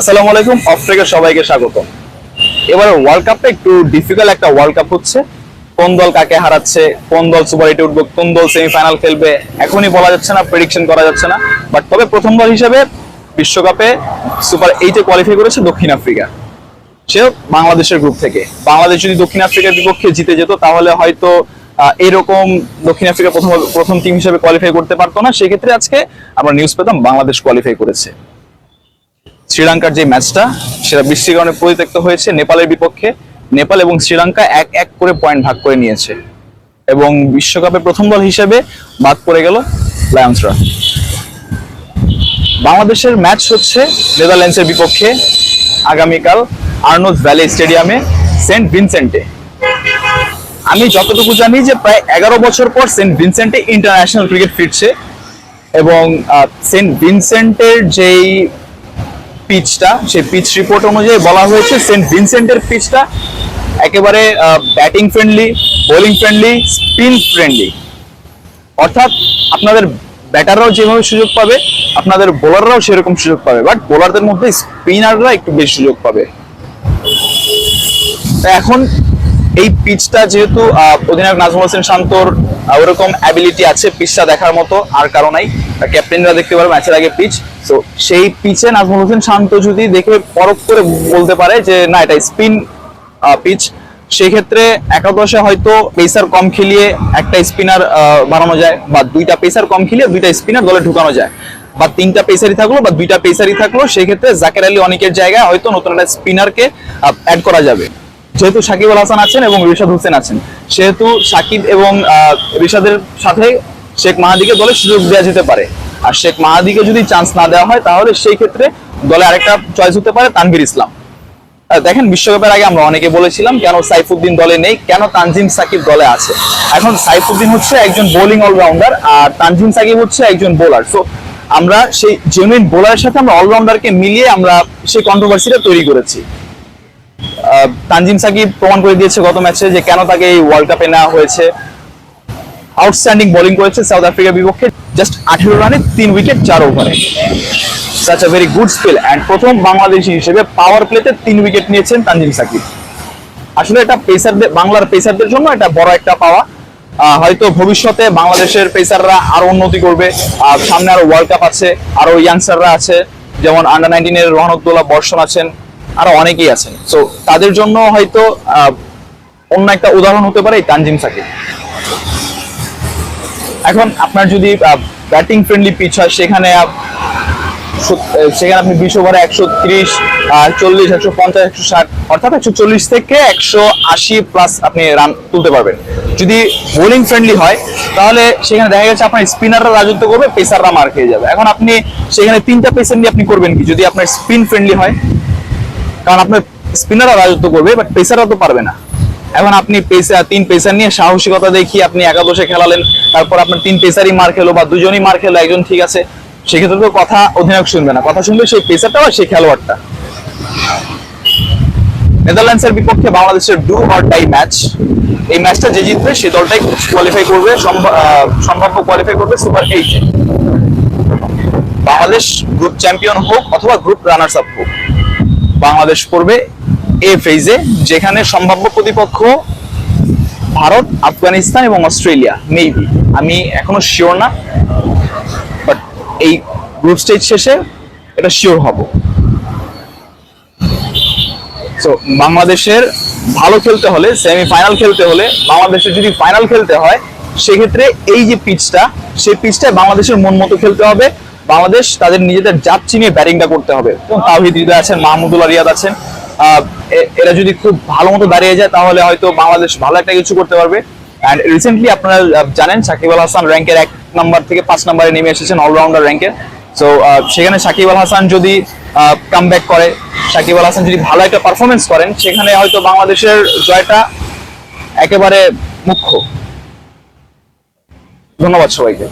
আসসালামু আলাইকুম, অফ ট্রেকের সবাইকে স্বাগত। এবারে ওয়ার্ল্ড কাপটা একটু ডিফিকাল্ট একটা ওয়ার্ল্ড কাপ হচ্ছে। কোন দল কাকে হারাচ্ছে, কোন দল সুপার এইটে উঠবে, কোন দল সেমিফাইনাল খেলবে এখনই বলা যাচ্ছে না, প্রেডিকশন করা যাচ্ছে না। বাট তবে প্রথম দল হিসেবে বিশ্বকাপে সুপার এইটে কোয়ালিফাই করেছে দক্ষিণ আফ্রিকা, সেও বাংলাদেশের গ্রুপ থেকে। বাংলাদেশ যদি দক্ষিণ আফ্রিকার বিপক্ষে জিতে যেত তাহলে হয়তো এরকম দক্ষিণ আফ্রিকা প্রথম টিম হিসেবে কোয়ালিফাই করতে পারতো না। সেক্ষেত্রে আজকে আমরা নিউজ পেতাম বাংলাদেশ কোয়ালিফাই করেছে। শ্রীলঙ্কার যে ম্যাচটা সেটা বৃষ্টির কারণে পরিত্যক্ত হয়েছে নেপালের বিপক্ষে। নেপাল এবং শ্রীলঙ্কা এক এক করে পয়েন্ট ভাগ করে নিয়েছে এবং বিশ্বকাপে প্রথম দল হিসেবে বাদ পড়ে গেল লায়ন্সরা। বাংলাদেশের ম্যাচ হচ্ছে নেদারল্যান্ডসের বিপক্ষে আগামীকাল আর্নল্ড ভ্যালি স্টেডিয়ামে সেন্ট ভিনসেন্টে। আমি যতটুকু জানি যে প্রায় 11 বছর পর সেন্ট ভিনসেন্টে ইন্টারন্যাশনাল ক্রিকেট ফিরছে এবং সেন্ট ভিনসেন্টের যেই পিচটা, সেই পিচ রিপোর্ট অনুযায়ী বলা হয়েছে সেন্ট ভিনসেন্টের পিচটা একেবারে batting friendly, bowling friendly, spin friendly. অর্থাৎ আপনাদের ব্যাটাররাও যেভাবে সুযোগ পাবে আপনাদের বোলাররাও সেরকম সুযোগ পাবে, বাট বোলারদের মধ্যে স্পিনাররা একটু বেশি সুযোগ পাবে। এখন এই পিচটা যেহেতু অধিনায়ক নাজমুল হোসেন শান্তর ওরকম অ্যাবিলিটি আছে পিচটা দেখার মতো, আর কারো নাই, ক্যাপ্টেনরা দেখতে পারে ম্যাচের আগে পিচ। তো সেই পিচে নাজমুল হোসেন শান্ত যদি দেখে পরখ করে বলতে পারে যে না এটা স্পিন পিচ, সেই ক্ষেত্রে একাদশে হয়তো পেসার কম খেলিয়ে একটা স্পিনার বানানো যায়, বা দুইটা পেসার কম খেলিয়ে দুইটা স্পিনার দলে ঢুকানো যায়, বা তিনটা পেসারই থাকলো বা দুইটা পেসারই থাকলো। সেই ক্ষেত্রে জাকের আলী অনেকের জায়গায় হয়তো নতুন একটা স্পিনারকে অ্যাড করা যাবে। যেহেতু সাকিব আল হাসান আছেন এবং রিশাদ হোসেন আছেন, সেহেতু সাকিব এবং রিশাদের সাথে শেখ মাহাদিকে দলে সুযোগ দেওয়া যেতে পারে। আর শেখ মাহাদিকে যদি চান্স না দেওয়া হয় তাহলে সেই ক্ষেত্রে দলে আরেকটা চয়েস হতে পারে তানভীর ইসলাম। দেখেন বিশ্বকাপের আগে আমরা অনেকে বলেছিলাম কেন সাইফুদ্দিন দলে নেই, কেন তানজিম সাকিব দলে আছে। এখন সাইফুদ্দিন হচ্ছে একজন বোলিং অলরাউন্ডার আর তানজিম সাকিব হচ্ছে একজন বোলার। সো আমরা সেই জেনুইন বোলারের সাথে আমরা অলরাউন্ডারকে মিলিয়ে আমরা সেই কন্ট্রোভার্সিটা তৈরি করেছি। তানজিম সাকিব প্রমাণ করে দিয়েছে গত ম্যাচে যে কেন তাকে এই ওয়ার্ল্ড কাপে নেওয়া হয়েছে। আউটস্ট্যান্ডিং বোলিং করেছে সাউথ আফ্রিকার বিপক্ষে, জাস্ট 18 রানে 3 উইকেট 4 ওভারে। such a very good skill and প্রথম বাংলাদেশী হিসেবে পাওয়ার প্লেতে 3 উইকেট নিয়েছেন তানজিম সাকিব। আসলে এটা পেসারদের, বাংলার পেসারদের জন্য এটা বড় একটা পাওয়া। হয়তো ভবিষ্যতে বাংলাদেশের পেসাররা আরো উন্নতি করবে, সামনে আরো ওয়ার্ল্ড কাপ আছে, আরো ইয়াংস্টাররা আছে, যেমন আন্ডার-19 এর রোহান উদ্দৌলা, বর্ষণ আছেন, আরো অনেকেই আছেন। সো তাদের জন্য হয়তো অন্য একটা উদাহরণ হতে পারে এই তানজিম সাকিব। এখন আপনার যদি ব্যাটিং ফ্রেন্ডলি পিচ হয় সেখানে আপনি 20 ওভারে 130, 40, 150, 160 অর্থাৎ 140 থেকে 180 প্লাস আপনি রান তুলতে পারবেন। যদি বোলিং ফ্রেন্ডলি হয় তাহলে সেখানে দেখা গেছে আপনার স্পিনাররা রাজত্ব করবে, পেসাররা মার খেয়ে যাবে। এখন আপনি সেখানে তিনটা পেসার নিয়ে আপনি করবেন কি যদি আপনার স্পিন ফ্রেন্ডলি হয়? কারণ আপনার স্পিনাররা রাজত্ব করবে বাট পেসাররা তো পারবে না। এখন আপনি তিন পেসার নিয়ে সাহসিকতা দেখিয়ে আপনি একাদশে খেলালেন, তারপর আপনার 3 পেসারই মার খেলো বা দুজনই মার খেলো, একজন ঠিক আছে, সেক্ষেত্রে তো কথা অধিনায়ক শুনবে না, কথা শুনবে সেই পেসারটা বা সেই খেলোয়াড়টা। নেদারল্যান্ডসের বিপক্ষে বাংলাদেশের ডু অর ডাই ম্যাচ। এই ম্যাচটা যে জিতবে সে দলটাই কোয়ালিফাই করবে, সম্ভাব্য কোয়ালিফাই করবে সুপার এইটে। বাংলাদেশ গ্রুপ চ্যাম্পিয়ন হোক অথবা গ্রুপ রানার্স আপ হোক, বাংলাদেশ পড়বে এ ফেজে, যেখানে সম্ভাব্য প্রতিপক্ষ ভারত, আফগানিস্তান এবং অস্ট্রেলিয়া মেবি, আমি এখনো শিওর না, বাট এই গ্রুপ স্টেজ শেষে এটা শিওর হব। সো বাংলাদেশের ভালো খেলতে হলে, সেমিফাইনাল খেলতে হলে, বাংলাদেশের যদি ফাইনাল খেলতে হয় সেক্ষেত্রে এই যে পিচটা, সেই পিচটায় বাংলাদেশের মন মতো খেলতে হবে। বাংলাদেশ তাদের নিজেদের জাত চিনিয়ে ব্যাটিংটা করতে হবে। তাওহিদ হৃদয় আছেন, মাহমুদুল্লাহ রিয়াদ আছেন, এরা যদি খুব ভালো মতো দাঁড়িয়ে যায় তাহলে হয়তো বাংলাদেশ ভালো একটা কিছু করতে পারবে। অ্যান্ড রিসেন্টলি আপনারা জানেন সাকিব আল হাসান র্যাঙ্কের 1 নাম্বার থেকে 5 নম্বরে নেমে এসেছেন অলরাউন্ডার র্যাঙ্কে। সো সেখানে সাকিব আল হাসান যদি কামব্যাক করে, সাকিব আল হাসান যদি ভালো একটা পারফরমেন্স করেন, সেখানে হয়তো বাংলাদেশের জয়টা একেবারে মুখ্য। ধন্যবাদ সবাইকে।